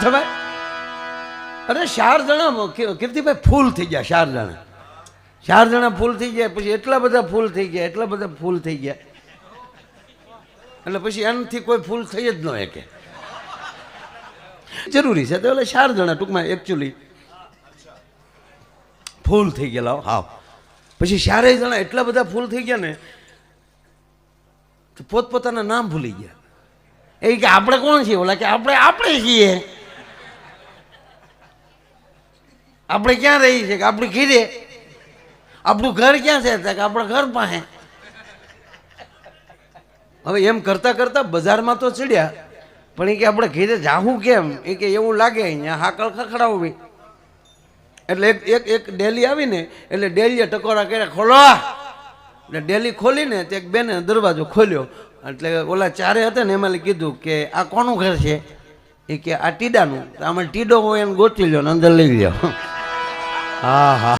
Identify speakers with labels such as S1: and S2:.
S1: થવાય? અરે 4 જણા કીર્તિભાઈ ફૂલ થઈ ગયા, 4 જણા ફૂલ થઈ ગયા. પછી એટલા બધા ફૂલ થઈ ગયા, એટલા બધા ફૂલ થઈ ગયા, એટલે પછી એનાથી કોઈ ફૂલ થઈ જ ન શકે. જરૂરી છે તો એટલે 4 જણા ટૂંકમાં એકચ્યુઅલી ફૂલ થઈ ગયેલા. હા, પછી 4 જણા એટલા બધા ફૂલ થઈ ગયા ને તો પોતપોતાના નામ ભૂલી ગયા. એ કે આપણે કોણ છીએ? ઓલા કે આપણે છીએ. આપણે ક્યાં રહી છે? કે આપણે ઘીરે. આપણું ઘર ક્યાં છે? કે આપણા ઘર પાસે. હવે એમ કરતા કરતા બજારમાં તો ચડ્યા, પણ એ કે આપણે ઘીરે જાવું કેમ? એ કે એવું લાગે અહીંયા હાકળ ખખડાવવી. એટલે એક ડેલી આવીને એટલે ડેલીએ ટકોરા કર્યા, ખોલો. એટલે ડેલી ખોલીને તે એક બેને દરવાજો ખોલ્યો. એટલે ઓલા 4 હતા ને એમાં કીધું કે આ કોનું ઘર છે? એ કે આ ટીડાનું. આમાં ટીડો હોય એને ગોતી લ્યો ને અંદર લઈ લ્યો. હા હા.